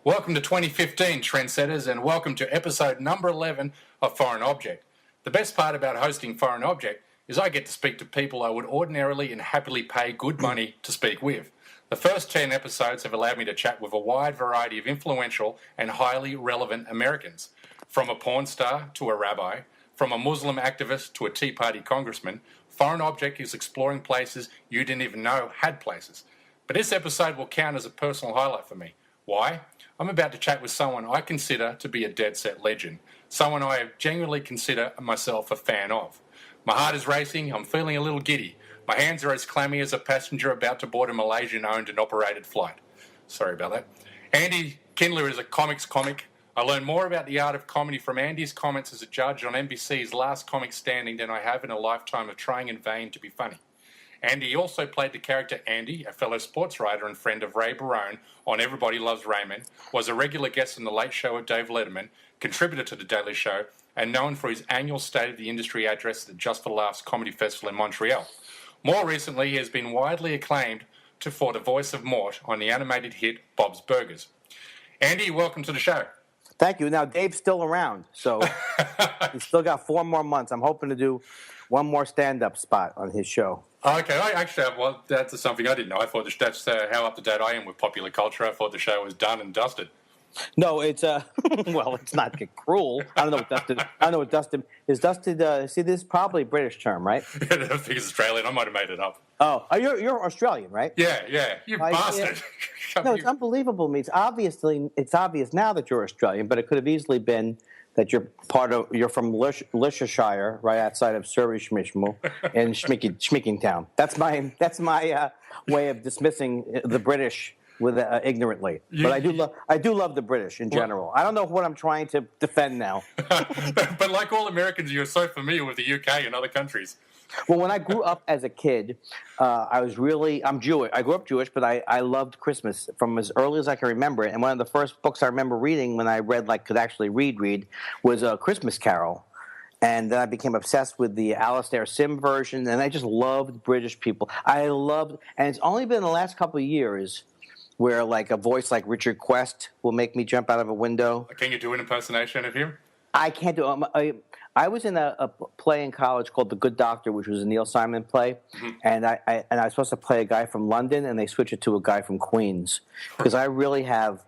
Welcome to 2015, trendsetters, and welcome to episode number 11 of Foreign Object. The best part about hosting Foreign Object is I get to speak to people I would ordinarily and happily pay good money to speak with. The first 10 episodes have allowed me to chat with a wide variety of influential and highly relevant Americans. From a porn star to a rabbi, from a Muslim activist to a Tea Party congressman, Foreign Object is exploring places you didn't even know had places. But this episode will count as a personal highlight for me. Why? I'm about to chat with someone I consider to be a dead-set legend, someone I genuinely consider myself a fan of. My heart is racing, I'm feeling a little giddy. My hands are as clammy as a passenger about to board a Malaysian-owned and operated flight. Sorry about that. Andy Kindler is a comics comic. I learned more about the art of comedy from Andy's comments as a judge on NBC's Last Comic Standing than I have in a lifetime of trying in vain to be funny. Andy also played the character Andy, a fellow sports writer and friend of Ray Barone on Everybody Loves Raymond, was a regular guest on The Late Show with Dave Letterman, contributor to The Daily Show, and known for his annual State of the Industry address at the Just for Laughs Comedy Festival in Montreal. More recently, he has been widely acclaimed for the voice of Mort on the animated hit Bob's Burgers. Andy, welcome to the show. Thank you. Now, Dave's still around, so he's still got 4 more months. I'm hoping to do one more stand-up spot on his show. Okay, well, that's something I didn't know. I thought that's how up-to-date I am with popular culture. I thought the show was done and dusted. No, it's well, it's not cruel. I don't know what dusted is. Dusted. See, this is probably a British term, right? I think it's Australian. I might have made it up. Oh, you're Australian, right? Yeah. You bastard. Yeah. No, it's unbelievable to me. It's obvious now that you're Australian, but it could have easily been that you're from Leicestershire, right outside of Surrey, Schmishmo, in Schmickingtown. That's my way of dismissing the British with ignorantly. But I do love the British in general. I don't know what I'm trying to defend now. But like all Americans, you're so familiar with the UK and other countries. Well, when I grew up as a kid, I'm Jewish. I grew up Jewish, but I loved Christmas from as early as I can remember. And one of the first books I remember reading when I could actually read was A Christmas Carol. And then I became obsessed with the Alastair Sim version, and I just loved British people. And it's only been the last couple of years where like a voice like Richard Quest will make me jump out of a window. Can you do an impersonation of him? I can't do it. I was in a play in college called The Good Doctor, which was a Neil Simon play, and I was supposed to play a guy from London, and they switched it to a guy from Queens, because I really have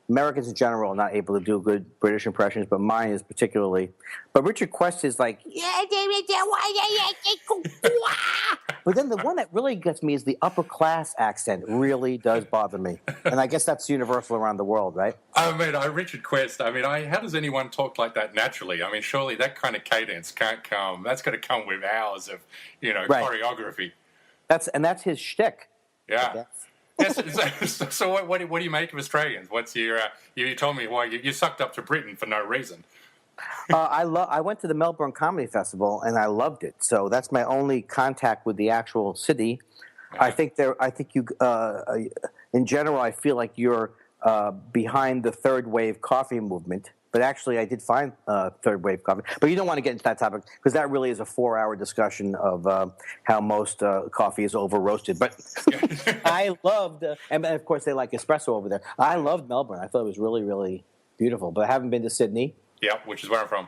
Americans in general are not able to do good British impressions, but mine is particularly. But Richard Quest is like, but then the one that really gets me is the upper class accent. Really does bother me, and I guess that's universal around the world, right? Richard Quest. How does anyone talk like that naturally? Surely that kind of cadence can't come. That's got to come with hours of, choreography. That's his shtick. Yeah. Yes, so what do you make of Australians? What's your you told me why you sucked up to Britain for no reason. I went to the Melbourne Comedy Festival and I loved it. So that's my only contact with the actual city. Yeah. I think you in general I feel like you're behind the third wave coffee movement. But actually, I did find third wave coffee. But you don't want to get into that topic because that really is a 4-hour discussion of how most coffee is over roasted. But I loved, and of course they like espresso over there. I loved Melbourne. I thought it was really, really beautiful. But I haven't been to Sydney. Yeah, which is where I'm from.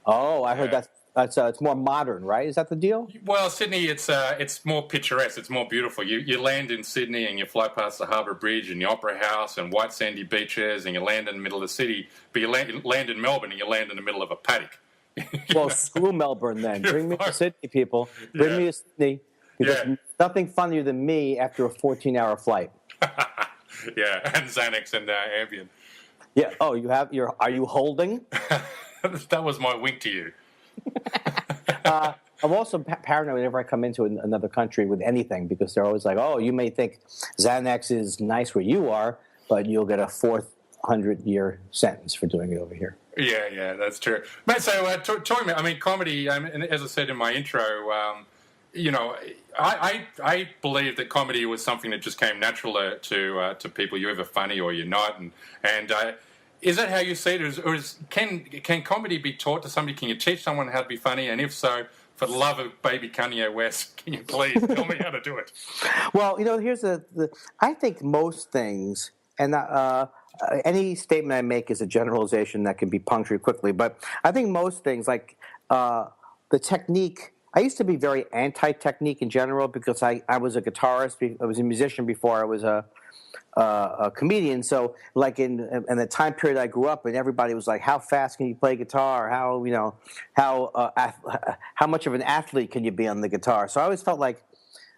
Oh, I heard that's it's more modern, right? Is that the deal? Well, Sydney, it's more picturesque. It's more beautiful. You land in Sydney and you fly past the Harbour Bridge and the Opera House and white sandy beaches and you land in the middle of the city. But you land in Melbourne and you land in the middle of a paddock. Well, screw Melbourne then. Bring me to Sydney, people. Bring me to Sydney. Because nothing funnier than me after a 14-hour flight. Yeah, and Xanax and Ambien. Yeah. Oh, are you holding? That was my wink to you. I'm also paranoid whenever I come into another country with anything because they're always like, oh, you may think Xanax is nice where you are, but you'll get a 400-year sentence for doing it over here. Yeah, that's true. Mate, so talking about, comedy, and as I said in my intro, I believe that comedy was something that just came natural to people. You're either funny or you're not, and is that how you see it, or can comedy be taught to somebody? Can you teach someone how to be funny? And if so, for the love of baby Kanye West, can you please tell me how to do it? Well, here's I think most things, and any statement I make is a generalization that can be punctured quickly. But I think most things, like the technique, I used to be very anti-technique in general because I was a guitarist. I was a musician before I was a comedian. So, like in the time period I grew up in, everybody was like, "How fast can you play guitar? How much of an athlete can you be on the guitar?" So I always felt like,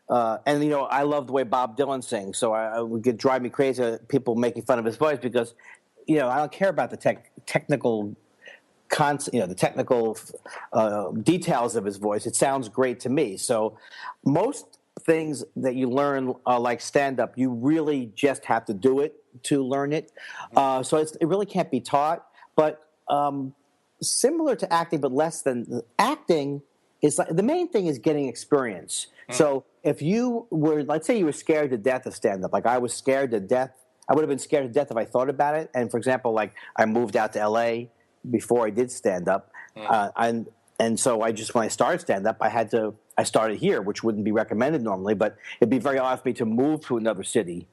and I love the way Bob Dylan sings. So I would drive me crazy people making fun of his voice because, I don't care about the technical the technical details of his voice. It sounds great to me. So most things that you learn, like stand-up, you really just have to do it to learn it. So it really can't be taught. But similar to acting, but less than acting, is like the main thing is getting experience. So if you were, let's say you were scared to death of stand-up, like I was scared to death. I would have been scared to death if I thought about it. And for example, like I moved out to L.A. before I did stand-up, and so when I started stand-up, I started here, which wouldn't be recommended normally, but it'd be very odd for me to move to another city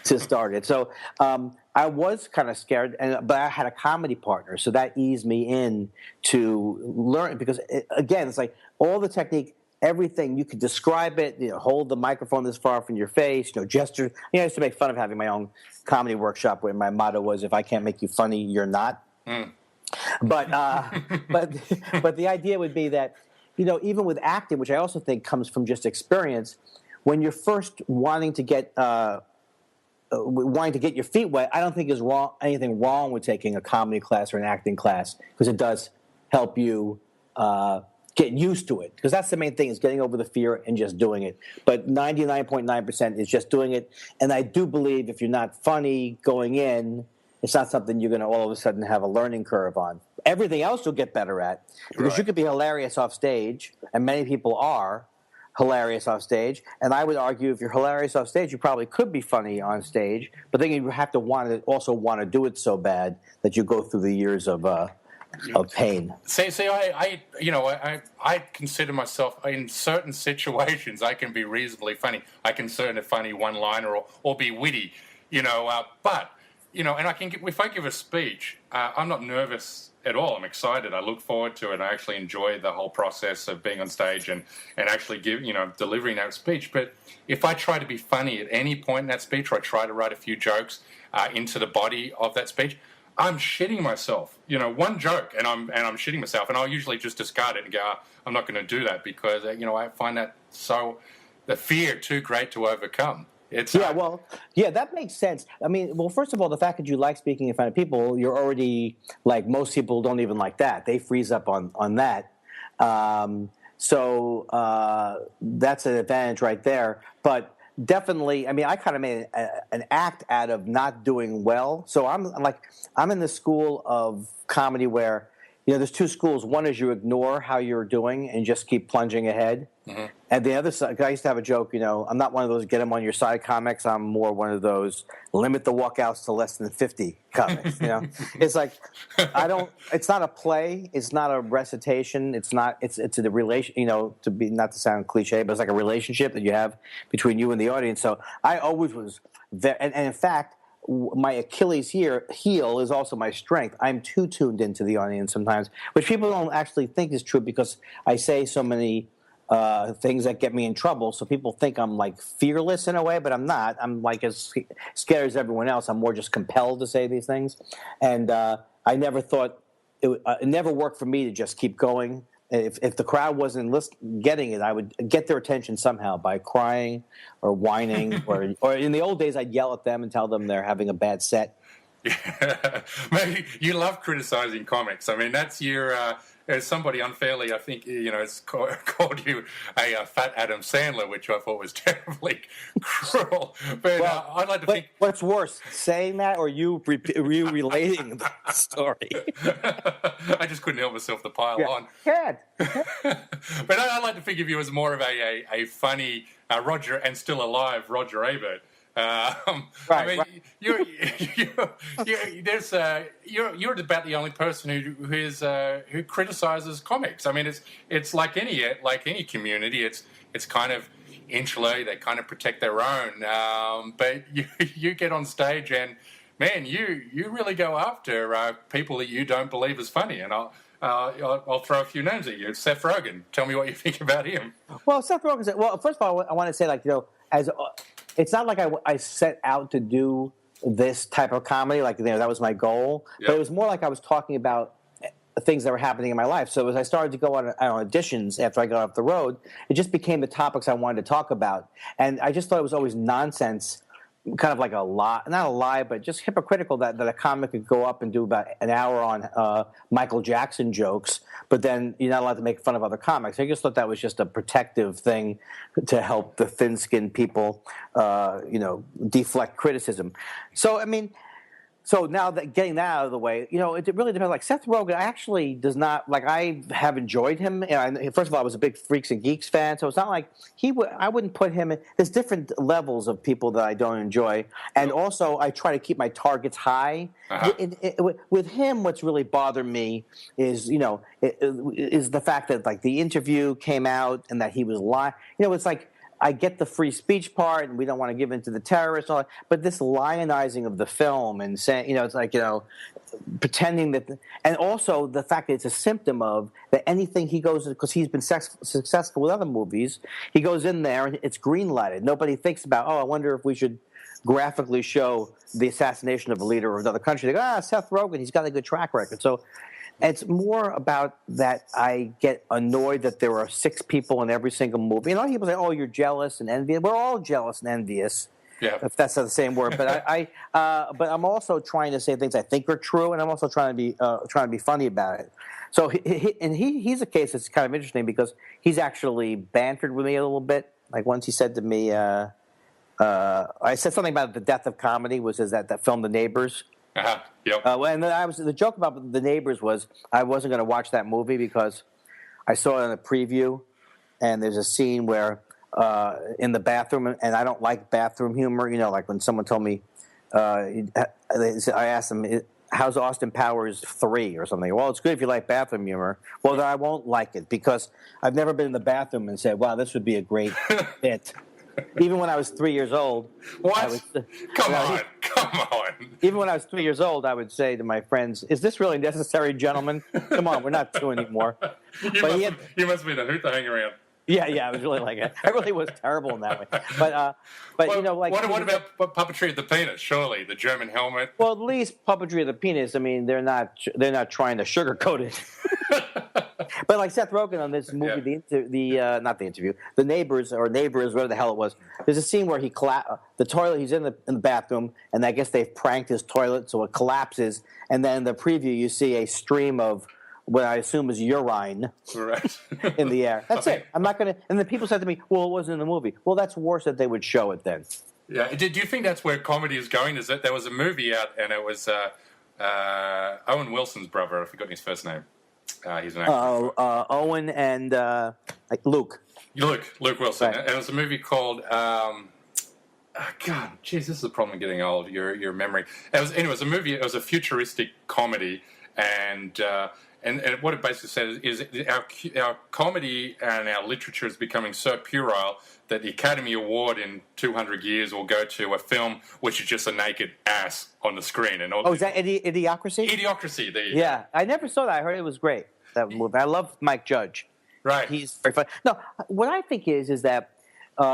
to start it. So I was kind of scared, but I had a comedy partner, so that eased me in to learn, because again, it's like all the technique, everything, you could describe it, hold the microphone this far from your face, gesture. I used to make fun of having my own comedy workshop where my motto was, if I can't make you funny, you're not. But but the idea would be that, even with acting, which I also think comes from just experience, when you're first wanting to get your feet wet, I don't think there's anything wrong with taking a comedy class or an acting class, because it does help you get used to it, because that's the main thing, is getting over the fear and just doing it. But 99.9% is just doing it. And I do believe if you're not funny going in, it's not something you're going to all of a sudden have a learning curve on. Everything else you'll get better at, because you could be hilarious off stage, and many people are hilarious off stage. And I would argue if you're hilarious off stage, you probably could be funny on stage, but then you have to also want to do it so bad that you go through the years of pain. See, I consider myself, in certain situations, I can be reasonably funny. I can certainly a funny one-liner or be witty, but. And if I give a speech, I'm not nervous at all. I'm excited. I look forward to it. I actually enjoy the whole process of being on stage and actually delivering that speech. But if I try to be funny at any point in that speech, or I try to write a few jokes into the body of that speech, I'm shitting myself. One joke, and I'm shitting myself, and I'll usually just discard it and go, I'm not going to do that, because I find that the fear too great to overcome. That makes sense. I mean, first of all, the fact that you like speaking in front of people, you're already, like, most people don't even like that. They freeze up on that. So that's an advantage right there. But definitely, I mean, I kind of made an act out of not doing well. So I'm in the school of comedy where, there's two schools. One is you ignore how you're doing and just keep plunging ahead. Mm-hmm. And the other side, I used to have a joke, I'm not one of those get them on your side comics. I'm more one of those limit the walkouts to less than 50 comics. It's like, it's not a play. It's not a recitation. It's a relation, not to sound cliche, but it's like a relationship that you have between you and the audience. So I always was there. And in fact, my Achilles heel is also my strength. I'm too tuned into the audience sometimes, which people don't actually think is true, because I say so many things that get me in trouble. So people think I'm like fearless in a way, but I'm not. I'm like as scared as everyone else. I'm more just compelled to say these things. And I never thought it never worked for me to just keep going. If the crowd wasn't getting it, I would get their attention somehow by crying or whining, or in the old days, I'd yell at them and tell them they're having a bad set. Yeah. Maybe you love criticizing comics. I mean, that's your. As somebody unfairly, I think, has called you a fat Adam Sandler, which I thought was terribly cruel. But I'd like to think. What's worse, saying that or you relating the story? I just couldn't help myself to pile on. Good. But I'd like to think of you as more of a funny Roger, and still alive Roger Ebert. I mean, you're about the only person who criticizes comics. I mean, it's like any community. It's kind of insular. They kind of protect their own. But you get on stage and man, you really go after people that you don't believe is funny, and I'll throw a few names at you. Seth Rogen. Tell me what you think about him. Well, Seth Rogen. Well, first of all, I want to say, like, as it's not like I set out to do this type of comedy. Like, that was my goal. Yep. But it was more like I was talking about things that were happening in my life. So as I started to go on auditions after I got off the road, it just became the topics I wanted to talk about. And I just thought it was always nonsense, kind of like a lie, not a lie, but just hypocritical that a comic could go up and do about an hour on Michael Jackson jokes, but then you're not allowed to make fun of other comics. I just thought that was just a protective thing to help the thin-skinned people, deflect criticism. So, I mean, so now that getting that out of the way, it really depends. Like Seth Rogen, actually does not like. I have enjoyed him. First of all, I was a big Freaks and Geeks fan, so it's not like I wouldn't put him in. There's different levels of people that I don't enjoy, and also I try to keep my targets high. With him, what's really bothered me is is the fact that like the interview came out and that he was lying. It's like. I get the free speech part, and we don't want to give in to the terrorists, and all that, but this lionizing of the film and saying, it's like, pretending that, and also the fact that it's a symptom of that anything he goes, because he's been successful with other movies, he goes in there and it's green-lighted. Nobody thinks about, I wonder if we should graphically show the assassination of a leader of another country. They go, Seth Rogen, he's got a good track record. So it's more about that I get annoyed that there are 6 people in every single movie. And a lot of people say, you're jealous and envious. We're all jealous and envious, if that's not the same word. But but I'm also trying to say things I think are true, and I'm also trying to be funny about it. So he's a case that's kind of interesting because he's actually bantered with me a little bit. Like once he said to me, I said something about the death of comedy, was that film The Neighbors. Yep. And the joke about The Neighbors was I wasn't going to watch that movie because I saw it in a preview, and there's a scene where in the bathroom, and I don't like bathroom humor. Like when someone told me, I asked them, "How's Austin Powers 3 or something?" Well, it's good if you like bathroom humor. Well, then I won't like it because I've never been in the bathroom and said, "Wow, this would be a great hit." Even when I was 3 years old. What? Come on. Even when I was 3 years old, I would say to my friends, "Is this really necessary, gentlemen? Come on, we're not 2 anymore." You must be the hoot to hang around. Yeah, I was really like it. I really was terrible in that way. But what about puppetry of the penis? Surely the German helmet. Well, at least puppetry of the penis. I mean, they're not trying to sugarcoat it. But like Seth Rogen on this movie, not the interview, The Neighbors, whatever the hell it was. There's a scene where the toilet. He's in the bathroom, and I guess they've pranked his toilet, so it collapses. And then in the preview, you see a stream of what I assume is urine in the air. That's it. I'm not going to. And then people said to me, "Well, it wasn't in the movie." Well, that's worse that they would show it then. Yeah. Do you think that's where comedy is going? Is that there was a movie out, and it was Owen Wilson's brother. I forgot his first name. He's an actor. Owen and Luke. Luke Wilson. Right. And it was a movie called. God, jeez, this is the problem with getting old. Your memory. It was a movie. It was a futuristic comedy, and what it basically says is our comedy and our literature is becoming so puerile that the Academy Award in 200 years will go to a film which is just a naked ass on the screen. And is that Idiocracy? Idiocracy. There you go. I never saw that. I heard it was great. That movie. I love Mike Judge. Right. He's very fun. No, what I think is that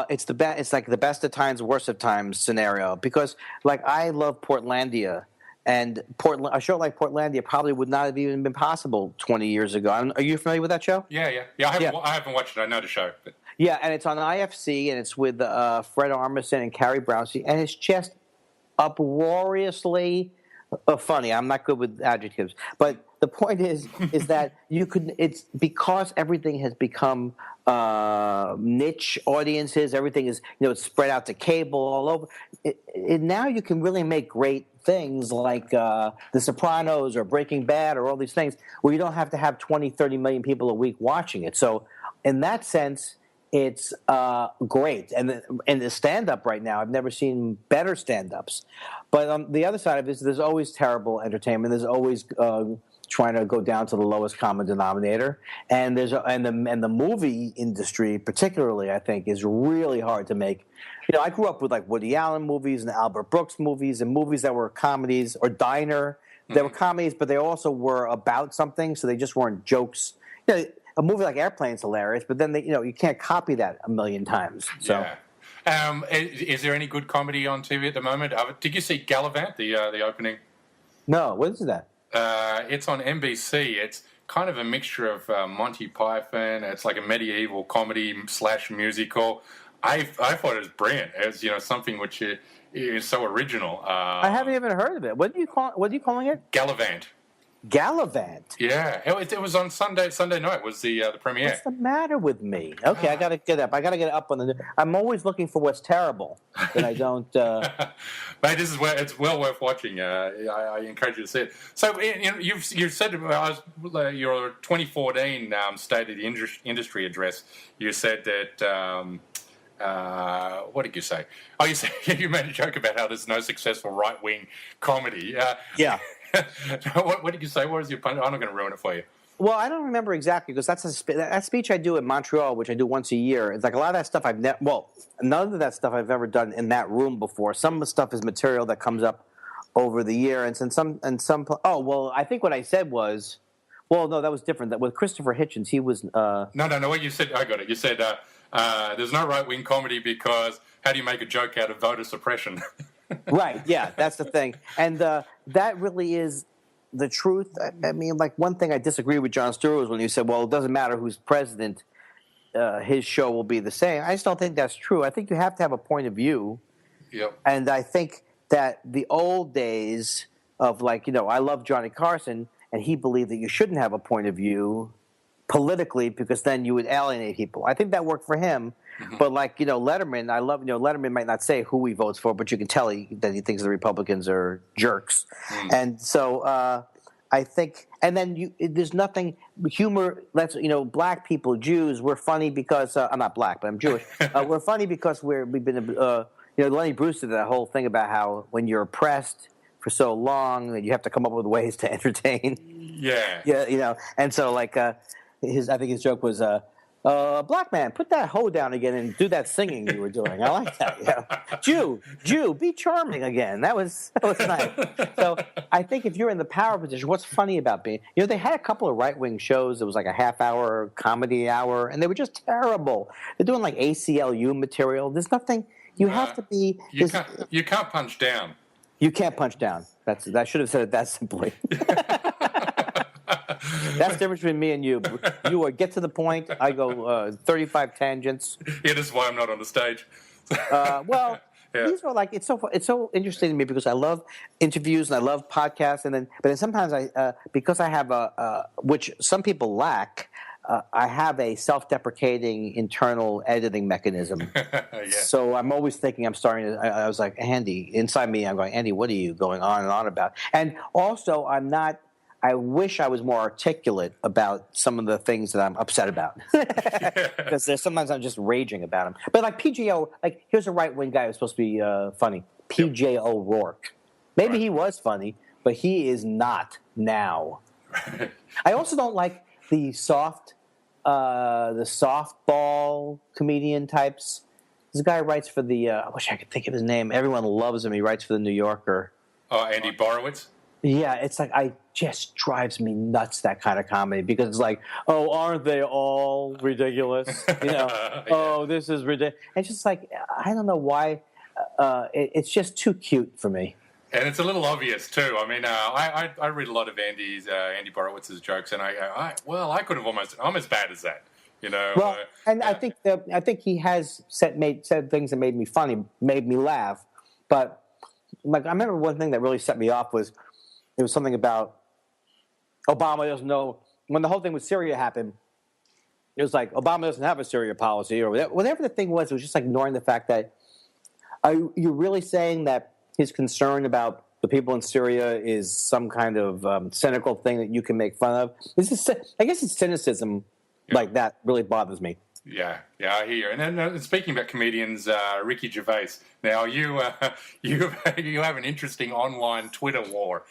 it's like the best of times, worst of times scenario, because like I love Portlandia. And a show like Portlandia probably would not have even been possible 20 years ago. Are you familiar with that show? Yeah. I haven't watched it. I know the show. But. Yeah, and it's on IFC, and it's with Fred Armisen and Carrie Brownstein, and it's just uproariously funny. I'm not good with adjectives, but the point is that you could. It's because everything has become niche audiences. Everything is it's spread out to cable all over. Now you can really make great things like The Sopranos or Breaking Bad or all these things where you don't have to have 20, 30 million people a week watching it. So in that sense, it's great. And the stand-up right now, I've never seen better stand-ups. But on the other side of it is there's always terrible entertainment. There's always trying to go down to the lowest common denominator. And the movie industry, particularly, I think, is really hard to make. I grew up with like Woody Allen movies and Albert Brooks movies and movies that were comedies, or Diner. They were comedies, but they also were about something, so they just weren't jokes. A movie like Airplane's hilarious, but then you can't copy that a million times. So. Yeah. Is there any good comedy on TV at the moment? Did you see Gallivant, the opening? No, what is that? It's on NBC. It's kind of a mixture of Monty Python. It's like a medieval comedy / musical. I thought it was brilliant. It was something which is so original. I haven't even heard of it. What are you calling it? Gallivant. Gallivant. Yeah, it was on Sunday night was the premiere. What's the matter with me? Okay, I gotta get up. On the. I'm always looking for what's terrible that I don't. Mate, it's well worth watching. I encourage you to see it. So you've said your 2014 State of the Industry address. You said that. What did you say? Oh, you made a joke about how there's no successful right-wing comedy. Yeah. What did you say? What was your punch? I'm not going to ruin it for you. Well, I don't remember exactly because that's that speech I do in Montreal, which I do once a year. It's like a lot of that stuff none of that stuff I've ever done in that room before. Some of the stuff is material that comes up over the year, and some. Oh, well, I think what I said was, well, no, that was different. That with Christopher Hitchens, he was. No. What you said, I got it. You said there's no right-wing comedy because how do you make a joke out of voter suppression? Right, yeah, that's the thing. And that really is the truth. I mean, like, one thing I disagree with Jon Stewart was when he said, well, it doesn't matter who's president, his show will be the same. I just don't think that's true. I think you have to have a point of view. Yep. And I think that the old days of, like, I love Johnny Carson, and he believed that you shouldn't have a point of view politically because then you would alienate people. I think that worked for him. Mm-hmm. But like, Letterman, I love, Letterman might not say who he votes for, but you can tell that he thinks the Republicans are jerks. Mm. And so I think, and then there's nothing, humor, black people, Jews, we're funny because, I'm not black, but I'm Jewish. We're funny because we've been, Lenny Bruce did that whole thing about how when you're oppressed for so long, that you have to come up with ways to entertain. Yeah. Yeah, and so like, I think his joke was, black man, put that hoe down again and do that singing you were doing. I like that. Jew, be charming again. That was nice. So I think if you're in the power position, what's funny about being? They had a couple of right-wing shows. It was like a half-hour comedy hour, and they were just terrible. They're doing like ACLU material. There's nothing. You have to be. You can't punch down. You can't punch down. I should have said it that simply. That's the difference between me and you. You get to the point. I go 35 tangents. Yeah, that's why I'm not on the stage. These are like it's so interesting to me because I love interviews and I love podcasts, but then sometimes because I have which some people lack. I have a self-deprecating internal editing mechanism. Yeah. So I'm always thinking I was like, Andy, inside me, I'm going, Andy, what are you going on and on about? And also, I wish I was more articulate about some of the things that I'm upset about. Because sometimes I'm just raging about them. But like PJ, here's a right-wing guy who's supposed to be funny. PJ O'Rourke. Maybe he was funny, but he is not now. I also don't like the softball comedian types. This guy writes for I wish I could think of his name. Everyone loves him. He writes for the New Yorker. Oh, Andy Borowitz? Yeah, it's like just drives me nuts, that kind of comedy, because it's like, oh, aren't they all ridiculous? Yeah. Oh, this is ridiculous. It's just like, I don't know why. It's just too cute for me. And it's a little obvious too. I mean, I read a lot of Andy Borowitz's jokes, and I go, I could have I'm as bad as that, Well, and I think he has said things that made me funny, made me laugh. But like, I remember one thing that really set me off was it was something about Obama doesn't know when the whole thing with Syria happened. It was like Obama doesn't have a Syria policy, or whatever the thing was. It was just like ignoring the fact that you're really saying that his concern about the people in Syria is some kind of cynical thing that you can make fun of. I guess it's cynicism like that really bothers me. Yeah, I hear you. And then speaking about comedians, Ricky Gervais. Now you have an interesting online Twitter war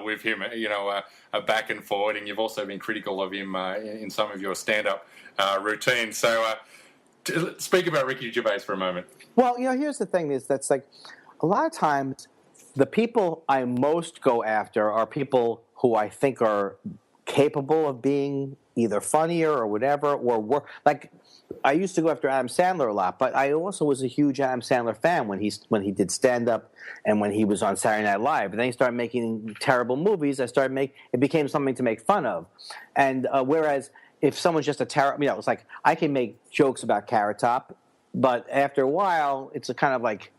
with him. A back and forward, and you've also been critical of him in some of your stand-up routines. So speak about Ricky Gervais for a moment. Well, here's the thing: is that's like a lot of times the people I most go after are people who I think are capable of being either funnier or whatever, or like I used to go after Adam Sandler a lot, but I also was a huge Adam Sandler fan when he did stand up and when he was on Saturday Night Live. And then he started making terrible movies. It became something to make fun of. And whereas if someone's just it's like I can make jokes about Carrot Top, but after a while, it's a kind of like.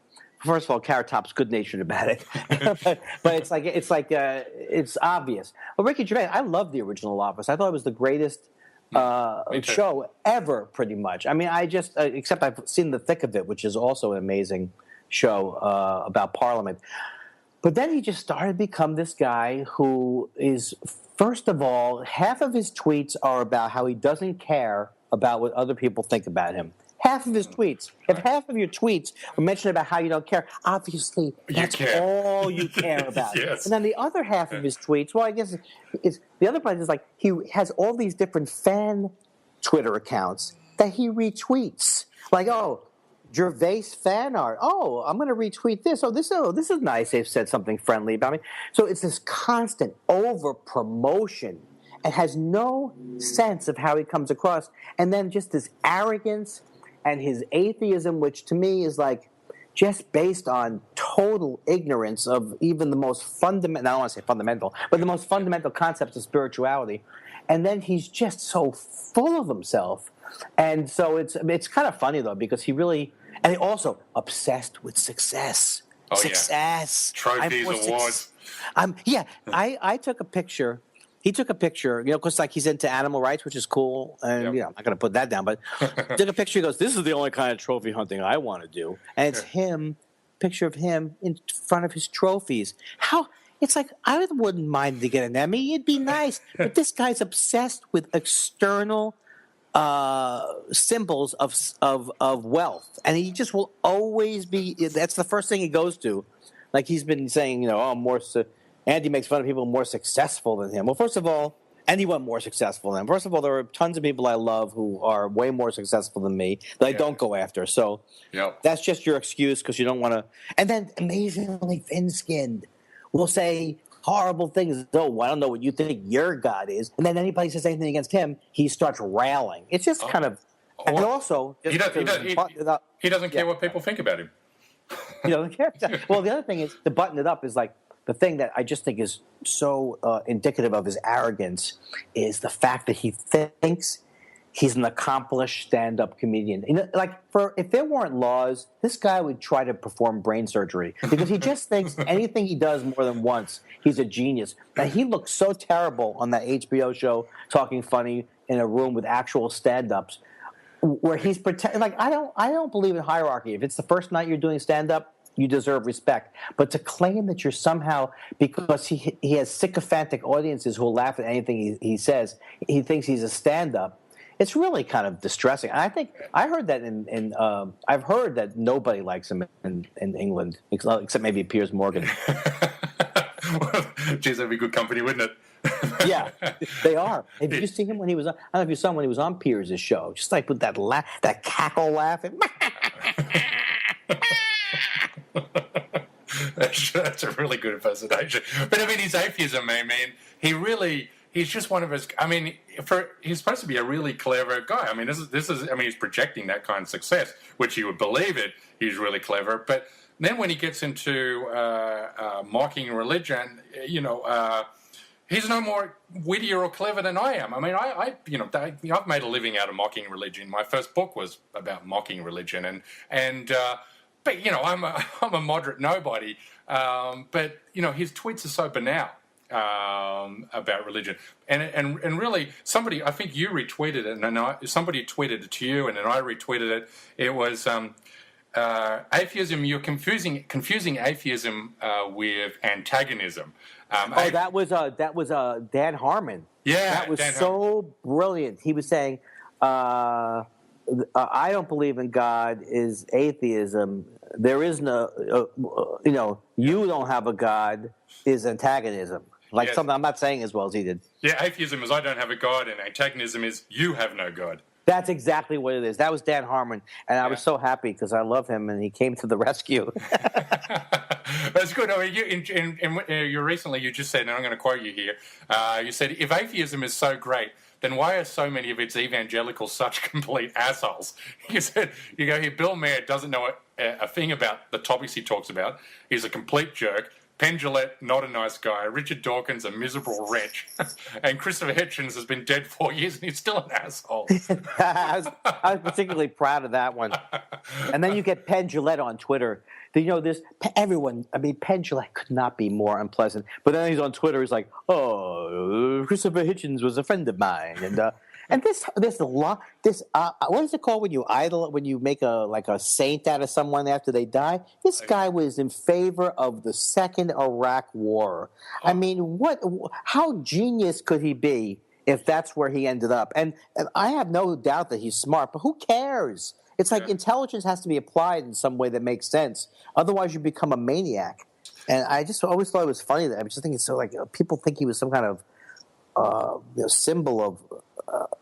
First of all, Carrot Top's good-natured about it, but it's obvious. Well, Ricky Gervais, I love the original Office. I thought it was the greatest show ever, pretty much. I mean, except I've seen The Thick of It, which is also an amazing show about Parliament. But then he just started to become this guy who is, first of all, half of his tweets are about how he doesn't care about what other people think about him. Half of his tweets. If half of your tweets are mentioning about how you don't care, obviously that's all you care about. Yes. And then the other half of his tweets, well, I guess it's the other part is like he has all these different fan Twitter accounts that he retweets. Like, Gervais fan art. Oh, I'm going to retweet this. This is nice. They've said something friendly about me. So it's this constant over promotion and has no sense of how he comes across. And then just this arrogance and his atheism, which to me is like just based on total ignorance of even the most fundamental, I don't want to say fundamental, but the most fundamental concepts of spirituality. And then he's just so full of himself. And so it's kind of funny, though, because he really, and he also obsessed with success. Success. Yeah. Trophies, awards. I took a picture. He took a picture, because like he's into animal rights, which is cool, and I'm not going to put that down. But took a picture. He goes, "This is the only kind of trophy hunting I want to do," and it's picture of him in front of his trophies. How it's like I wouldn't mind to get an Emmy; it'd be nice. But this guy's obsessed with external symbols of wealth, and he just will always be. That's the first thing he goes to. Like he's been saying, Andy makes fun of people more successful than him. Well, first of all, anyone more successful than him. First of all, there are tons of people I love who are way more successful than me that I don't go after. So that's just your excuse because you don't want to. And then amazingly thin-skinned will say horrible things. Oh, I don't know what you think your God is. And then anybody says anything against him, he starts railing. It's just kind of. And also, he doesn't care what people think about him. He doesn't care. Well, the other thing is to button it up is like. The thing that I just think is so indicative of his arrogance is the fact that he thinks he's an accomplished stand-up comedian. If there weren't laws, this guy would try to perform brain surgery because he just thinks anything he does more than once, he's a genius. And he looks so terrible on that HBO show, talking funny in a room with actual stand-ups, where he's pretending. Like I don't believe in hierarchy. If it's the first night you're doing stand-up, you deserve respect. But to claim that you're somehow, because he has sycophantic audiences who will laugh at anything he says, he thinks he's a stand-up, it's really kind of distressing. And I heard that I've heard that nobody likes him in England, except maybe Piers Morgan. Geez, that'd be good company, wouldn't it? Yeah, they are. Have you seen him when he was on? I don't know if you saw him when he was on Piers' show, just like with that cackle laughing. That's a really good impersonation. But I mean, his atheism, he's just one of his. I mean, he's supposed to be a really clever guy. I mean, this is. I mean, he's projecting that kind of success, which you would believe it. He's really clever. But then when he gets into mocking religion, he's no more wittier or clever than I am. I mean, I've made a living out of mocking religion. My first book was about mocking religion, but I'm a moderate nobody. But his tweets are so banal about religion, and really somebody, I think you retweeted it, and somebody tweeted it to you, and then I retweeted it. It was atheism. You're confusing atheism with antagonism. That was Dan Harmon. Yeah, that was so brilliant. He was saying, I don't believe in God is atheism. There is no, you don't have a God is antagonism. Like Yes. something I'm not saying as well as he did. Yeah, atheism is I don't have a God, and antagonism is you have no God. That's exactly what it is. That was Dan Harmon, and I was so happy because I love him, and he came to the rescue. That's good. I mean, you recently you just said, and I'm going to quote you here. You said, "If atheism is so great, then why are so many of its evangelicals such complete assholes?" You said, "You go here. Bill Maher doesn't know a thing about the topics he talks about. He's a complete jerk. Penn Jillette, not a nice guy. Richard Dawkins, a miserable wretch. And Christopher Hitchens has been dead 4 years and he's still an asshole." I was particularly proud of that one. And then you get Penn Jillette on Twitter. This everyone. I mean, Penn Jillette could not be more unpleasant. But then he's on Twitter. He's like, "Oh, Christopher Hitchens was a friend of mine," and what is it called when you make a saint out of someone after they die? This guy was in favor of the second Iraq War. I mean, how genius could he be if that's where he ended up? And I have no doubt that he's smart, but who cares? It's like intelligence has to be applied in some way that makes sense. Otherwise, you become a maniac. And I just always thought it was funny that I just think it's so people think he was some kind of symbol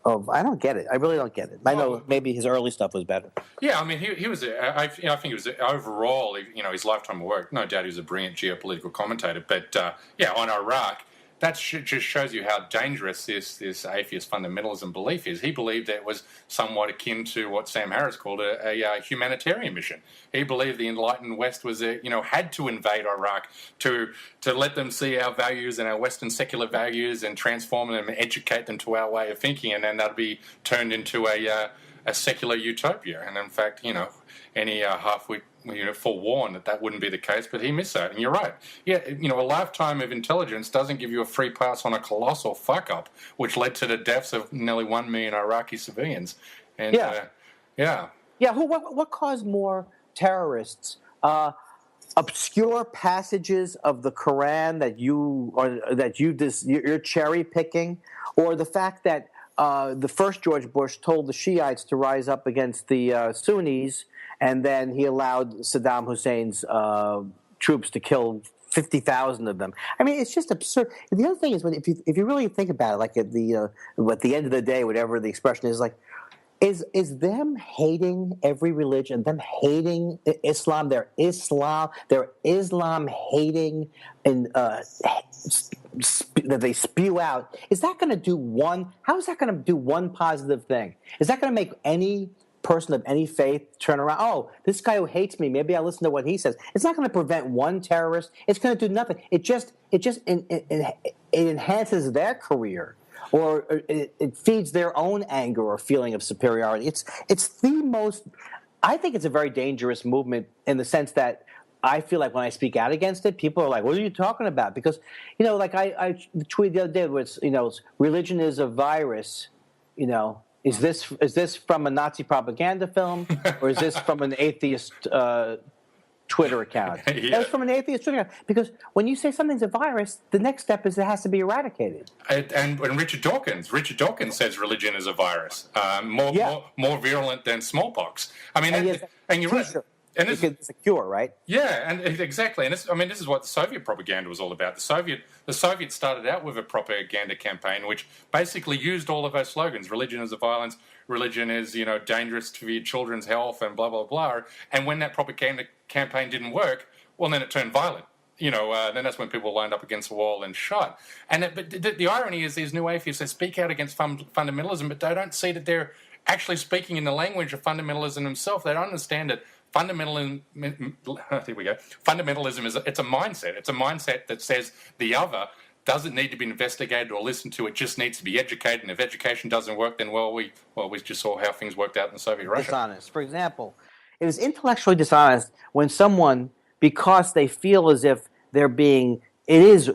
of I don't get it. I really don't get it. I know maybe his early stuff was better. Yeah, I mean, he was. I think he was overall. His lifetime of work. No doubt, he was a brilliant geopolitical commentator. But on Iraq, that just shows you how dangerous this atheist fundamentalism belief is. He believed that it was somewhat akin to what Sam Harris called a humanitarian mission. He believed the enlightened West was had to invade Iraq to let them see our values and our Western secular values and transform them and educate them to our way of thinking, and then that'll be turned into a secular utopia. And in fact, any half-wit forewarned that wouldn't be the case, but he missed that. And you're right. Yeah, a lifetime of intelligence doesn't give you a free pass on a colossal fuck-up, which led to the deaths of nearly 1 million Iraqi civilians. And what caused more terrorists? Obscure passages of the Quran you're cherry picking, or the fact that the first George Bush told the Shiites to rise up against the Sunnis, and then he allowed Saddam Hussein's troops to kill 50,000 of them. I mean, it's just absurd. And the other thing is, if you really think about it, like at the end of the day, whatever the expression is, like, is them hating every religion, them hating Islam, their Islam hating and that they spew out, is that going to do one? How is that going to do one positive thing? Is that going to make any person of any faith turn around? Oh, this guy who hates me, maybe I'll listen to what he says. It's not going to prevent one terrorist. It's going to do nothing. It enhances their career, or it feeds their own anger or feeling of superiority. It's the most. I think it's a very dangerous movement in the sense that I feel like when I speak out against it, people are like, "What are you talking about?" Because like I tweeted the other day, where it's religion is a virus. Is this from a Nazi propaganda film, or is this from an atheist Twitter account? Yeah. It's from an atheist Twitter account, because when you say something's a virus, the next step is it has to be eradicated. And Richard Dawkins says religion is a virus, more virulent than smallpox. I mean, and you're right. And it's a cure, right? Yeah, and exactly. And this is what the Soviet propaganda was all about. The Soviets started out with a propaganda campaign which basically used all of those slogans: religion is a violence, religion is dangerous to your children's health, and blah blah blah. And when that propaganda campaign didn't work, well, then it turned violent. Then that's when people lined up against the wall and shot. But the irony is, these new atheists, they speak out against fundamentalism, but they don't see that they're actually speaking in the language of fundamentalism themselves. They don't understand that fundamentalism it's a mindset. It's a mindset that says the other doesn't need to be investigated or listened to. It just needs to be educated. And if education doesn't work, then we just saw how things worked out in Soviet Russia. Dishonest. For example, it is intellectually dishonest when someone, because they feel as if they're being, because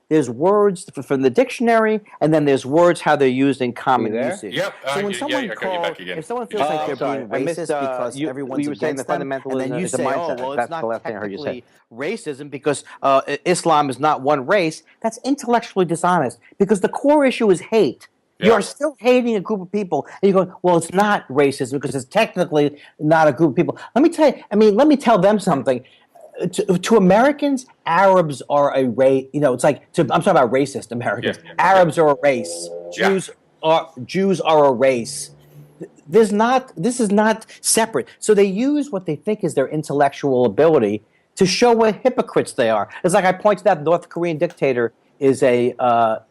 there's words from the dictionary, and then there's words how they're used in common usage. Yep. So when someone if someone feels like they're being racist because everyone's against them, and then you say, "Oh, well, it's not technically racism because Islam is not one race," that's intellectually dishonest, because the core issue is hate. You're still hating a group of people, and you're going, well, it's not racism because it's technically not a group of people. Let me tell you, let me tell them something. To Americans, Arabs are a race. It's like I'm talking about racist Americans. Arabs are a race. Jews are a race. This is not separate. So they use what they think is their intellectual ability to show what hypocrites they are. It's like I pointed out, the North Korean dictator is a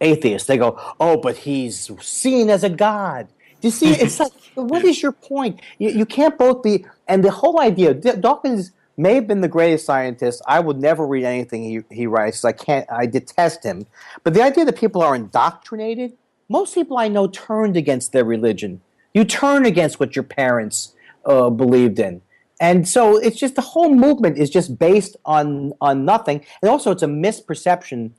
atheist. They go, oh, but he's seen as a god. Do you see? It's like, what is your point? You can't both be. And the whole idea, Dawkins may have been the greatest scientist. I would never read anything he writes. I detest him. But the idea that people are indoctrinated, most people I know turned against their religion. You turn against what your parents believed in. And so it's just, the whole movement is just based on nothing. And also it's a misperception.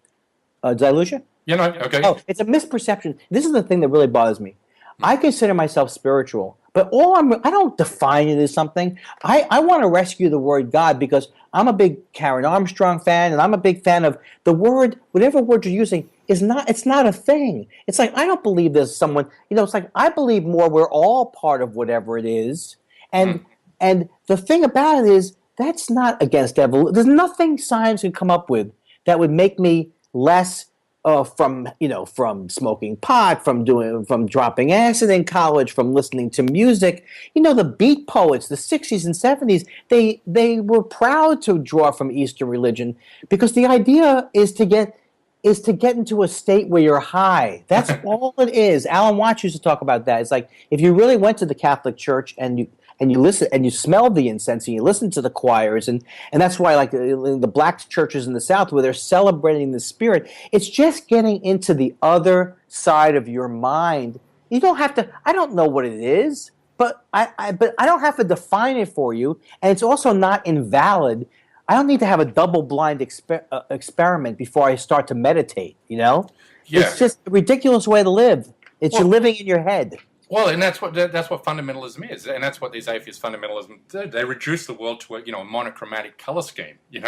Did I lose you? Okay. Oh, it's a misperception. This is the thing that really bothers me. I consider myself spiritual, but I don't define it as something. I want to rescue the word God because I'm a big Karen Armstrong fan, and I'm a big fan of the word, whatever word you're using, it's not a thing. It's like, I don't believe there's someone, it's like, I believe more we're all part of whatever it is. And the thing about it is, that's not against evolution. There's nothing science can come up with that would make me less from smoking pot, from dropping acid in college, from listening to music. The Beat poets, the 60s and 70s, they were proud to draw from Eastern religion because the idea is to get into a state where you're high. That's all it is. Alan Watts used to talk about that. It's like, if you really went to the Catholic Church and you listen and you smell the incense and you listen to the choirs, and that's why, like, the black churches in the South where they're celebrating the spirit, it's just getting into the other side of your mind. You don't have to. I don't know what it is, but I don't have to define it for you, and it's also not invalid. I don't need to have a double-blind experiment before I start to meditate. It's just a ridiculous way to live. You're living in your head. Well, and that's what fundamentalism is, and that's what these atheist fundamentalism do. They reduce the world to a monochromatic color scheme. You're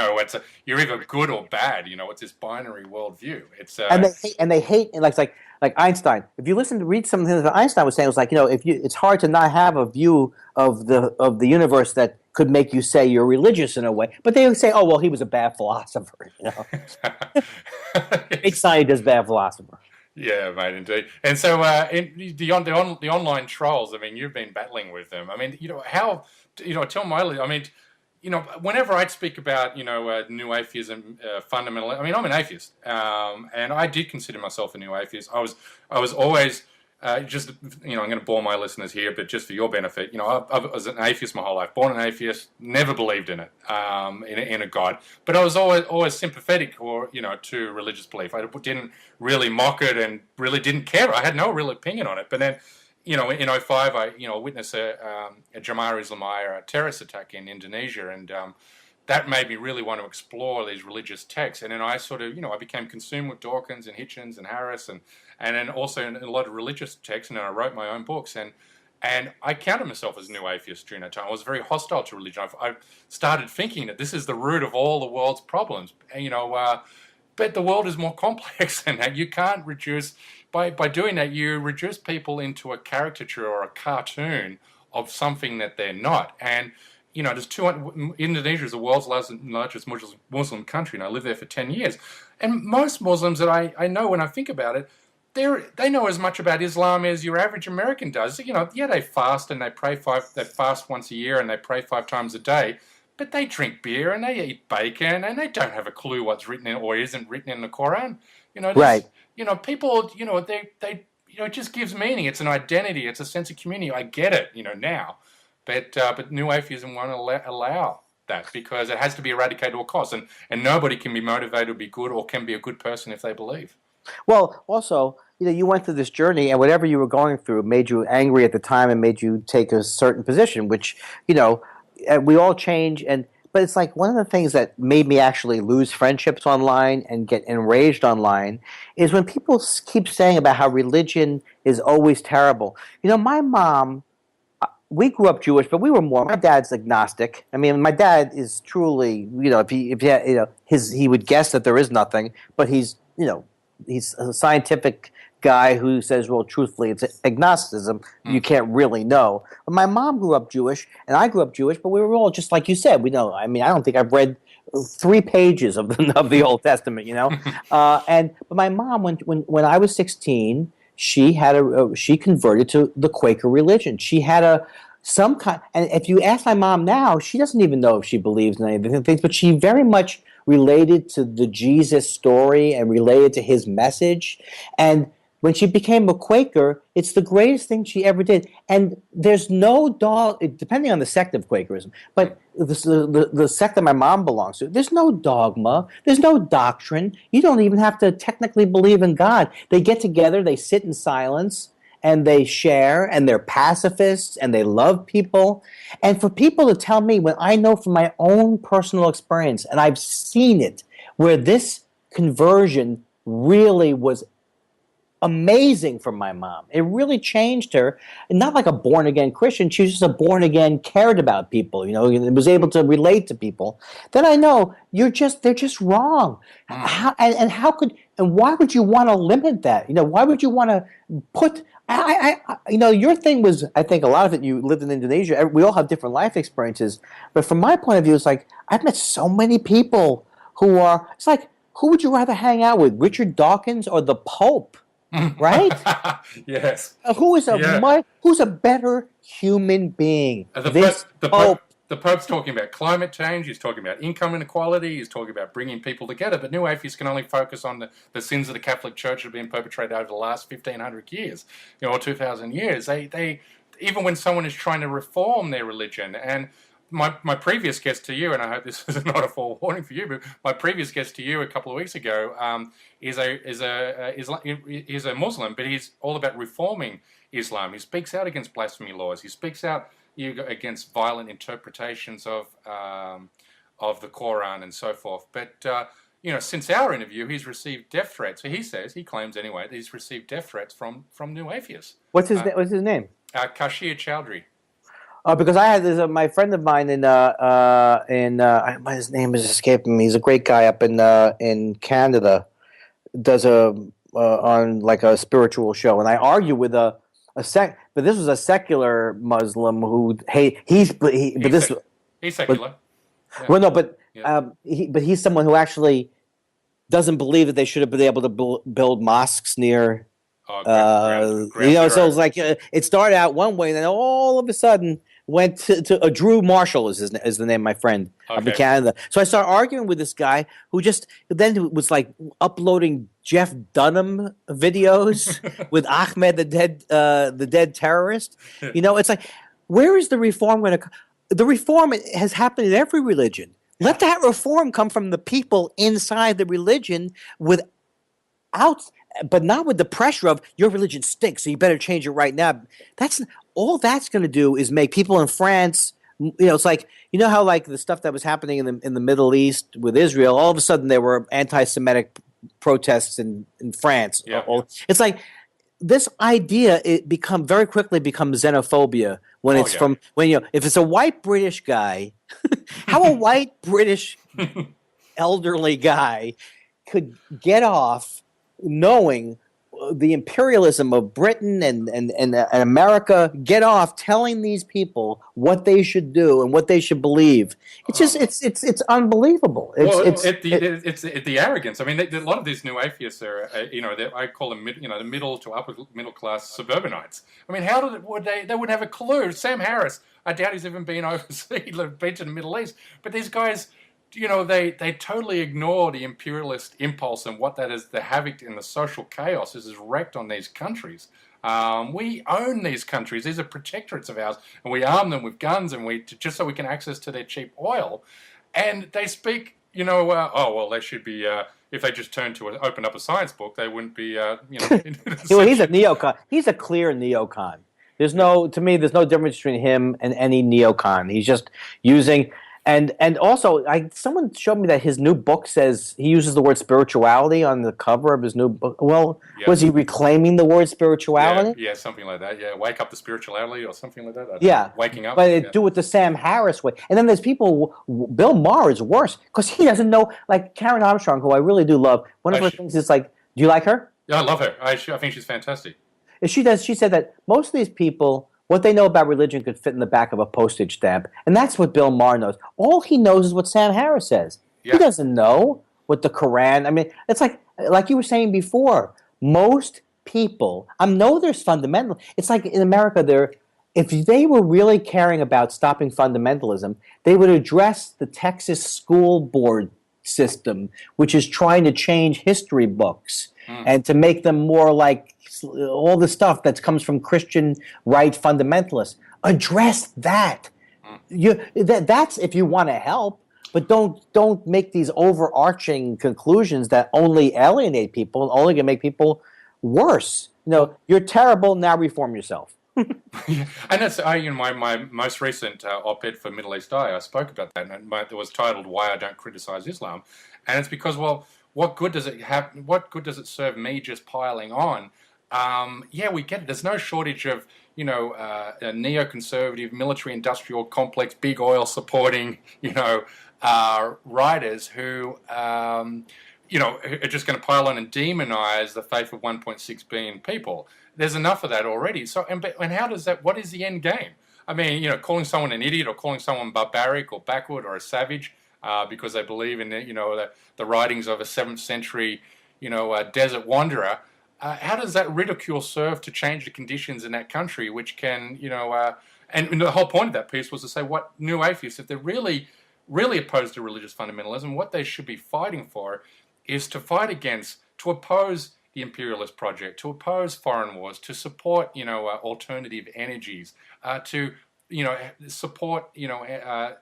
either good or bad. It's this binary worldview. It's and they hate like Einstein. If you read some things that Einstein was saying, it was like, it's hard to not have a view of the universe that could make you say you're religious in a way. But they would say, oh well, he was a bad philosopher. Big scientist, bad philosopher. Yeah, mate, indeed. And so, the online trolls. I mean, you've been battling with them. I mean, how? Tell my. I mean, whenever I speak about new atheism, fundamental. I mean, I'm an atheist, and I did consider myself a new atheist. I was always. I'm going to bore my listeners here, but just for your benefit, I was an atheist my whole life. Born an atheist, never believed in it, in a God. But I was always sympathetic, to religious belief. I didn't really mock it and really didn't care. I had no real opinion on it. But then, in '05, I witnessed a Jamaah Islamiyah terrorist attack in Indonesia, and that made me really want to explore these religious texts. And then I sort of, I became consumed with Dawkins and Hitchens and Harris and then also in a lot of religious texts, and then I wrote my own books. And I counted myself as a new atheist during that time. I was very hostile to religion. I started thinking that this is the root of all the world's problems. But the world is more complex than that. You can't reduce, by doing that, you reduce people into a caricature or a cartoon of something that they're not. And there's Indonesia is the world's largest Muslim country, and I lived there for 10 years. And most Muslims that I know, when I think about it, they know as much about Islam as your average American does. They fast and they they fast once a year and they pray 5 times a day, but they drink beer and they eat bacon and they don't have a clue what's written in or isn't written in the Quran. Right. People, they it just gives meaning. It's an identity. It's a sense of community. I get it, now. But new atheism won't allow that because it has to be eradicated at all costs. And nobody can be motivated to be good or can be a good person if they believe. Well, also, you went through this journey, and whatever you were going through made you angry at the time and made you take a certain position, which, we all change. But it's like one of the things that made me actually lose friendships online and get enraged online is when people keep saying about how religion is always terrible. My mom, we grew up Jewish, but my dad's agnostic. I mean, my dad is truly, he would guess that there is nothing, but he's, he's a scientific guy who says, well, truthfully, it's agnosticism. You can't really know. But my mom grew up Jewish, and I grew up Jewish, but we were all just like you said. We know. I mean, I don't think I've read 3 pages of the Old Testament, but my mom, when I was 16, she converted to the Quaker religion. She had some kind, and if you ask my mom now, she doesn't even know if she believes in any of the things, but she very much related to the Jesus story and related to his message. And when she became a Quaker, it's the greatest thing she ever did. And there's no depending on the sect of Quakerism, but the sect that my mom belongs to, there's no dogma, there's no doctrine. You don't even have to technically believe in God. They get together, they sit in silence, and they share, and they're pacifists, and they love people. And for people to tell me, when I know from my own personal experience, and I've seen it, where this conversion really was amazing for my mom. It really changed her. Not like a born-again Christian. She was just a born-again, cared about people, and was able to relate to people. Then I know they're just wrong. How and why would you want to limit that? Why would you want to put... your thing was, I think a lot of it, you lived in Indonesia. We all have different life experiences. But from my point of view, it's like, I've met so many people it's like, who would you rather hang out with, Richard Dawkins or the Pope? Right? Yes. Who's a better human being? The Pope's talking about climate change. He's talking about income inequality. He's talking about bringing people together. But new atheists can only focus on the sins of the Catholic Church that have been perpetrated over the last 1,500 years, or 2,000 years. They even when someone is trying to reform their religion, and my previous guest to you, and I hope this is not a forewarning for you, but my previous guest to you a couple of weeks ago is a Muslim, but he's all about reforming Islam. He speaks out against blasphemy laws. He speaks out against violent interpretations of the Quran and so forth. But since our interview, he's received death threats. So he claims anyway, that he's received death threats from new atheists. What's his name? Kashir Chowdhury. Because I had my friend of mine his name is escaping me. He's a great guy up in Canada. Does on like a spiritual show, and I argue with but this was a secular Muslim who he's secular. Well, no, but he's someone who actually doesn't believe that they should have been able to build mosques near. So it's like it started out one way, and then all of a sudden went to Drew Marshall is the name of my friend up in Canada. So I started arguing with this guy who then was like uploading Jeff Dunham videos with Ahmed, the dead terrorist. It's like, where is the reform going to come? The reform has happened in every religion. Let that reform come from the people inside the religion but not with the pressure of your religion stinks, so you better change it right now. All that's going to do is make people in France. It's like how like the stuff that was happening in the Middle East with Israel. All of a sudden, there were anti-Semitic protests in France. Yeah. It's like this idea very quickly becomes xenophobia when if it's a white British guy, how a white British elderly guy could get off knowing the imperialism of Britain and America, get off telling these people what they should do and what they should believe. It's just it's unbelievable. It's the arrogance. I mean, a lot of these new atheists are I call them the middle to upper middle class suburbanites. I mean, how they wouldn't have a clue. Sam Harris, I doubt he's even been overseas, been to the Middle East. But these guys, they totally ignore the imperialist impulse and what that is, the havoc and the social chaos this has wreaked on these countries. We own these countries. These are protectorates of ours, and we arm them with guns, and just so we can access to their cheap oil. And they speak, they should be, if they just opened up a science book, they wouldn't be, Well, he's a neocon. He's a clear neocon. There's no difference between him and any neocon. He's just using... And also, someone showed me that his new book says he uses the word spirituality on the cover of his new book. Well, was he reclaiming the word spirituality? Yeah, something like that. Yeah, wake up to spirituality or something like that. Waking up. But do it the Sam Harris way. And then there's people. Bill Maher is worse because he doesn't know. Like Karen Armstrong, who I really do love. One of her things is like Do you like her? Yeah, I love her. I think she's fantastic. She does. She said that most of these people, what they know about religion could fit in the back of a postage stamp, and that's what Bill Maher knows. All he knows is what Sam Harris says. He Yeah. doesn't know what the Quran. I mean, it's like you were saying before. Most people, I know there's fundamental. It's like in America, there. If they were really caring about stopping fundamentalism, they would address the Texas school board system, which is trying to change history books Mm. and to make them more like all the stuff that comes from Christian right fundamentalists. Address that. That's if you want to help, but don't make these overarching conclusions that only alienate people and only can make people worse. You're terrible. Now reform yourself. And that's my most recent op-ed for Middle East Eye. I spoke about that, and it was titled "Why I Don't Criticize Islam," and it's because, well, what good does it have? What good does it serve me just piling on? Yeah, we get it. There's no shortage of neoconservative, military-industrial complex, big oil supporting writers who. Are just going to pile on and demonize the faith of 1.6 billion people. There's enough of that already. So, and how does that? What is the end game? I mean, calling someone an idiot or calling someone barbaric or backward or a savage because they believe in the writings of a 7th century, desert wanderer. How does that ridicule serve to change the conditions in that country, which can, and the whole point of that piece was to say what new atheists, if they're really, really opposed to religious fundamentalism, what they should be fighting for is to fight against, to oppose the imperialist project, to oppose foreign wars, to support, alternative energies, to, support,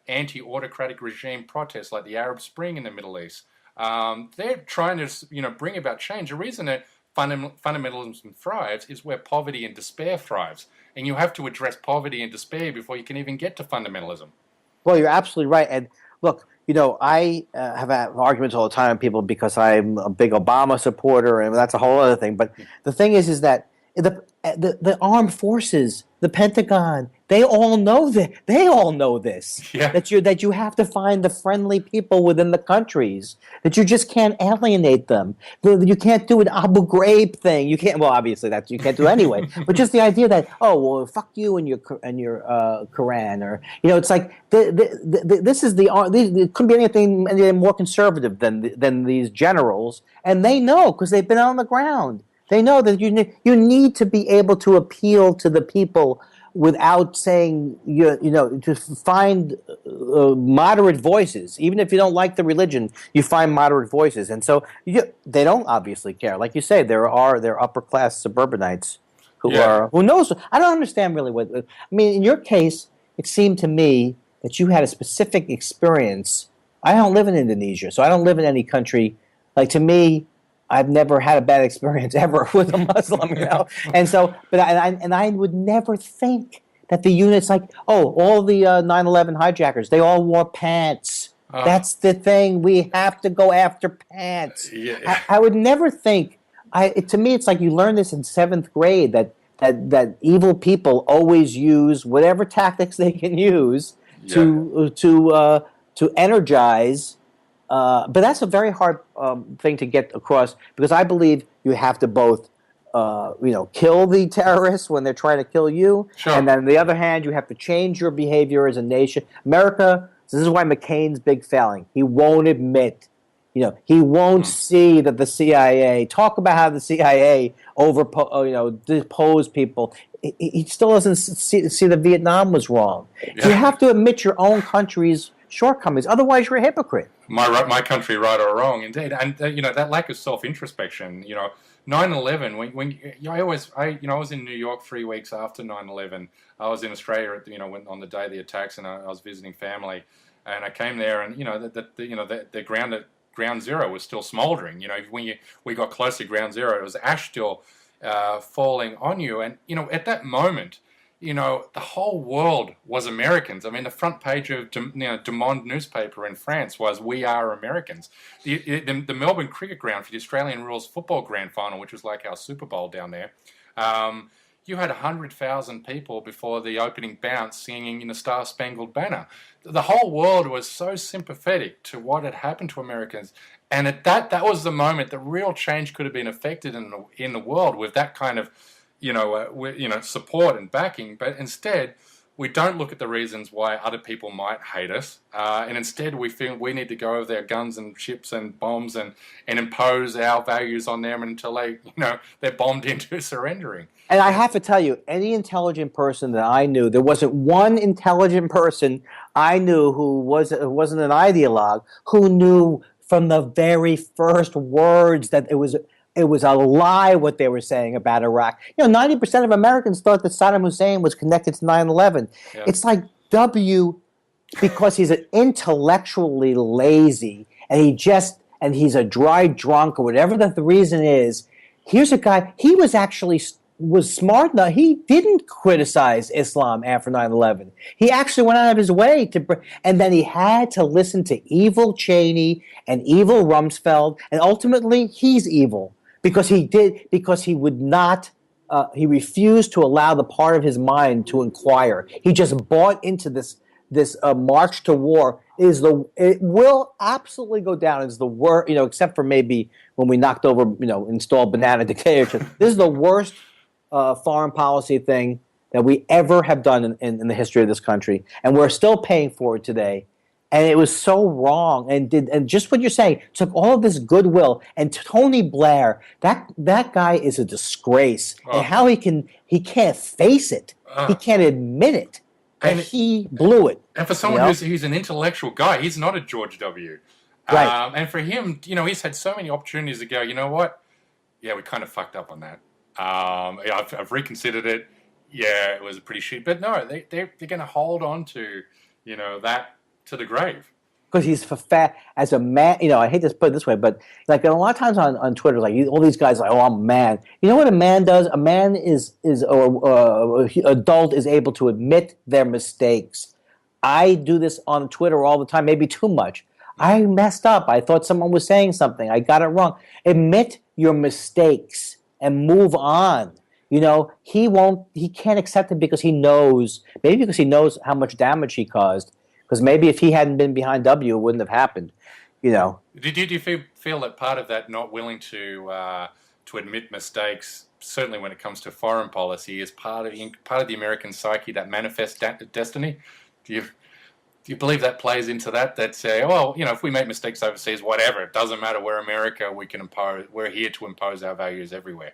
anti-autocratic regime protests like the Arab Spring in the Middle East. They're trying to, bring about change. The reason that fundamentalism thrives is where poverty and despair thrives. And you have to address poverty and despair before you can even get to fundamentalism. Well, you're absolutely right. And look, I have had arguments all the time with people because I'm a big Obama supporter, and that's a whole other thing. But the thing is that the armed forces, the Pentagon, they all know that. They all know this. Yeah. That you have to find the friendly people within the countries. That you just can't alienate them. You can't do an Abu Ghraib thing. You can't. Well, obviously that you can't do anyway. But just the idea that fuck you and your Quran, or it's like this is it couldn't be anything more conservative than these generals, and they know because they've been on the ground. They know that you need to be able to appeal to the people without saying to find moderate voices. Even if you don't like the religion, you find moderate voices, and so they don't obviously care. Like you say, there are upper class suburbanites who knows. I don't understand really what I mean. In your case, it seemed to me that you had a specific experience. I don't live in Indonesia, so I don't live in any country. Like to me, I've never had a bad experience ever with a Muslim, And so, but I would never think that the units like, all the 9/11 hijackers, they all wore pants. That's the thing. We have to go after pants. Yeah. I would never think. To me, it's like you learn this in 7th grade that evil people always use whatever tactics they can use to energize. But that's a very hard thing to get across because I believe you have to both, kill the terrorists when they're trying to kill you, Sure. and then on the other hand, you have to change your behavior as a nation. America. This is why McCain's big failing. He won't admit. He won't see that the CIA talk about how the CIA deposed people. He still doesn't see that Vietnam was wrong. Yeah. You have to admit your own country's shortcomings. Otherwise, you're a hypocrite. My country, right or wrong, indeed, and that lack of self-introspection. 9/11. When I was in New York 3 weeks after 9/11. I was in Australia on the day of the attacks, and I was visiting family, and I came there, and the ground zero was still smouldering. When we got close to ground zero, it was ash still falling on you, and at that moment. The whole world was Americans. I mean, the front page of Du Monde newspaper in France was "We are Americans." The Melbourne Cricket Ground for the Australian Rules Football Grand Final, which was like our Super Bowl down there. you had 100,000 people before the opening bounce singing in the Star Spangled Banner. The whole world was so sympathetic to what had happened to Americans. And at that was the moment that real change could have been effected in the world with that kind of, support and backing. But instead, we don't look at the reasons why other people might hate us, and instead we feel we need to go over their guns and ships and bombs and impose our values on them until they're bombed into surrendering. And I have to tell you, any intelligent person that I knew, there wasn't one intelligent person I knew who wasn't an ideologue who knew from the very first words that it was a lie what they were saying about Iraq. 90% of Americans thought that Saddam Hussein was connected to 9/11. Yeah. It's like because he's an intellectually lazy and he's a dry drunk or whatever the reason is. Here's a guy, he was smart enough. He didn't criticize Islam after 9/11. He actually went out of his way and then he had to listen to evil Cheney and evil Rumsfeld, and ultimately he's evil because he would not. He refused to allow the part of his mind to inquire. He just bought into this march to war. It will absolutely go down as the worst. Except for maybe when we knocked over, installed banana dictatorship. This is the worst foreign policy thing that we ever have done in the history of this country, and we're still paying for it today. And it was so wrong, and just what you're saying took all of this goodwill. And Tony Blair, that guy is a disgrace, and how he can't face it, he can't admit it, and he blew it. And for someone who's an intellectual guy, he's not a George W. Right. And for him, he's had so many opportunities to go, you know what? Yeah, we kind of fucked up on that. I've reconsidered it. Yeah, it was a pretty shit. But no, they're going to hold on to, that to the grave. Because he's fat as a man. I hate to put it this way, but like a lot of times on Twitter, like all these guys are like, oh, I'm a man. You know what a man does? A man adult is able to admit their mistakes. I do this on Twitter all the time, maybe too much. I messed up. I thought someone was saying something. I got it wrong. Admit your mistakes and move on. He can't accept it because he knows how much damage he caused. Because maybe if he hadn't been behind W, it wouldn't have happened. Did you feel that part of that not willing to admit mistakes, certainly when it comes to foreign policy, is part of the American psyche, that manifest destiny? Do you believe that plays into that? That say, if we make mistakes overseas, whatever, it doesn't matter. We're America. We're here to impose our values everywhere.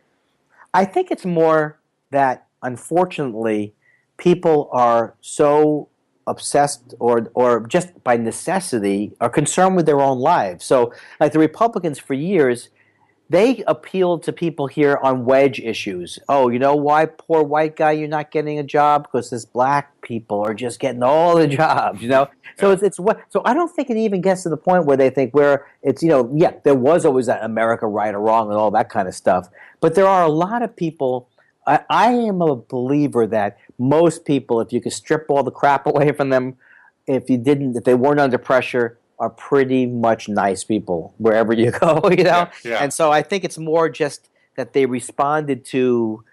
I think it's more that, unfortunately, people are so obsessed or just by necessity are concerned with their own lives. So, like the Republicans for years, they appealed to people here on wedge issues. Oh, you know why, poor white guy, you're not getting a job? Because this black people are just getting all the jobs, So it's what. So I don't think it even gets to the point where they think there was always that America right or wrong and all that kind of stuff. But there are a lot of people. I am a believer that most people, if you could strip all the crap away from them, if they weren't under pressure, are pretty much nice people wherever you go, Yeah. And so I think it's more just that they responded to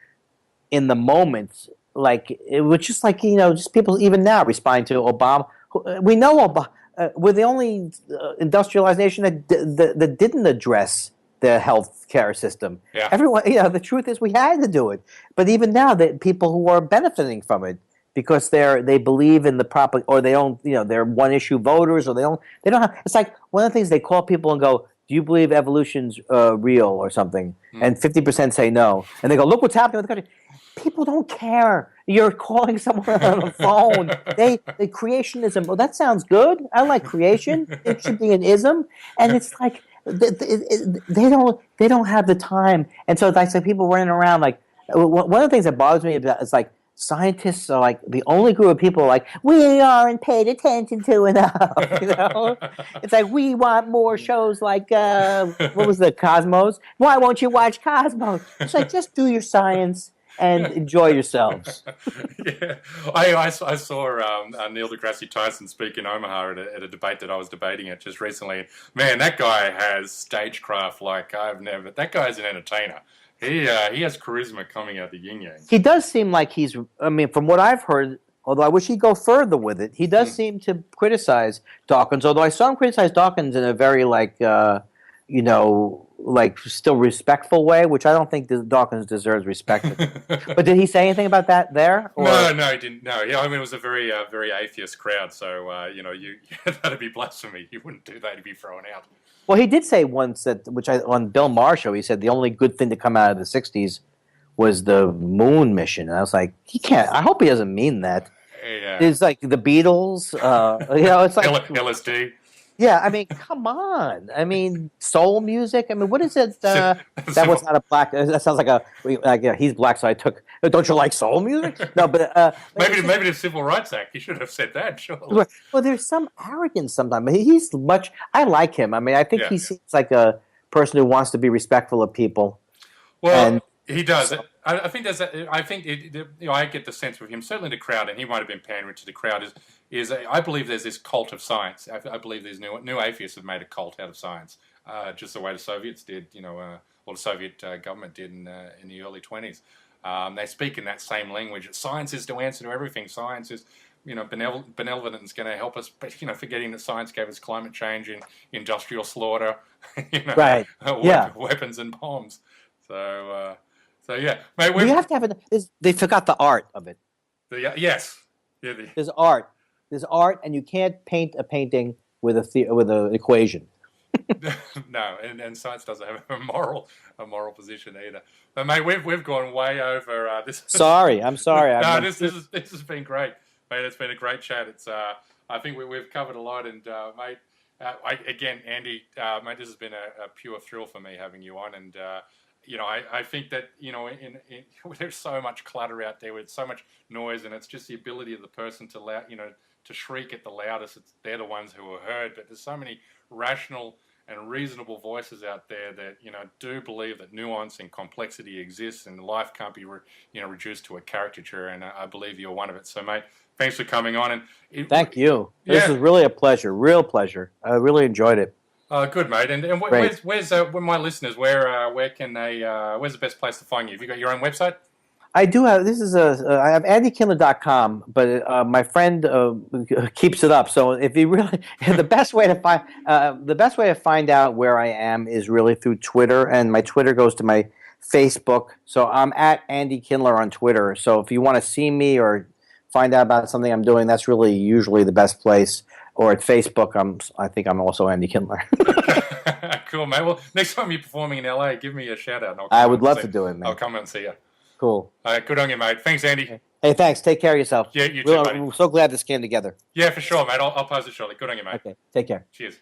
in the moment, like it was just like just people even now responding to Obama. We know Obama. We're the only industrialized nation that didn't address the health care system. Yeah. Everyone, the truth is we had to do it. But even now, the people who are benefiting from it because they believe in the proper, or they don't, they're one issue voters, or they don't have. It's like one of the things they call people and go, "Do you believe evolution's real or something?" And 50% say no, and they go, "Look what's happening with the country." People don't care. You're calling someone on the phone. The creationism. Well, that sounds good. I like creation. It should be an ism, and it's like. They don't have the time, and so it's like people running around like one of the things that bothers me about is like scientists are like the only group of people like we aren't paid attention to enough. It's like we want more shows like what was the Cosmos? Why won't you watch Cosmos? It's like just do your science and enjoy yourselves. Yeah, I saw Neil deGrasse Tyson speak in Omaha at a debate that I was debating at just recently. Man, that guy has stagecraft like I've never. That guy's an entertainer. He has charisma coming out the yin yang. He does seem like he's. I mean, from what I've heard, although I wish he'd go further with it, he does seem to criticize Dawkins. Although I saw him criticize Dawkins in a very like still respectful way, which I don't think Dawkins deserves respect. But did he say anything about that there? Or? No, he didn't. No, yeah, I mean it was a very atheist crowd. So you that'd be blasphemy. You wouldn't do that. He'd be thrown out. Well, he did say once that, on Bill Maher show, he said the only good thing to come out of the '60s was the moon mission. And I was like, he can't. I hope he doesn't mean that. Yeah. It's like the Beatles. It's like LSD. Yeah, I mean, come on. I mean, soul music. I mean, what is it? That was not a black. That sounds like he's black, so I took. Don't you like soul music? No, but maybe the Civil Rights Act. He should have said that. Surely. Well, there's some arrogance sometimes. He's much. I like him. I mean, I think he seems like a person who wants to be respectful of people. Well, he does. I think there's. I think I get the sense with him. Certainly, the crowd, and he might have been pandering to the crowd. I believe there's this cult of science. I believe there's new atheists have made a cult out of science, just the way the Soviets did. Or the Soviet government did in the early 20s. They speak in that same language. Science is the answer to everything. Science is, benevolent and is going to help us. But forgetting that science gave us climate change and industrial slaughter, right? Weapons and bombs. So yeah, mate. We have to have it. They forgot the art of it. Yes. Yeah, There's art. There's art, and you can't paint a painting with an equation. No, and science doesn't have a moral position either. But mate, we've gone way over this. I'm sorry. No, this has been great, mate. It's been a great chat. It's I think we've covered a lot, and mate, Andy, mate, this has been a pure thrill for me having you on, and. I think that, there's so much clutter out there with so much noise, and it's just the ability of the person to shriek at the loudest. They're the ones who are heard, but there's so many rational and reasonable voices out there that, do believe that nuance and complexity exists and life can't be, reduced to a caricature, and I believe you're one of it. So, mate, thanks for coming on. And thank you. Yeah. This is really a pleasure, real pleasure. I really enjoyed it. Good, mate. And where's my listeners? Where can they? Where's the best place to find you? Have you got your own website? I do have. I have AndyKindler.com, but my friend keeps it up. So if you really, the best way to find out where I am is really through Twitter, and my Twitter goes to my Facebook. So I'm at Andy Kindler on Twitter. So if you want to see me or find out about something I'm doing, that's really usually the best place. Or at Facebook, I think I'm also Andy Kindler. Cool, mate. Well, next time you're performing in LA, give me a shout out. I would love to do it, man. I'll come and see you. Cool. All right, good on you, mate. Thanks, Andy. Hey, thanks. Take care of yourself. Yeah, you too, buddy. I'm so glad this came together. Yeah, for sure, mate. I'll post it shortly. Good on you, mate. Okay, take care. Cheers.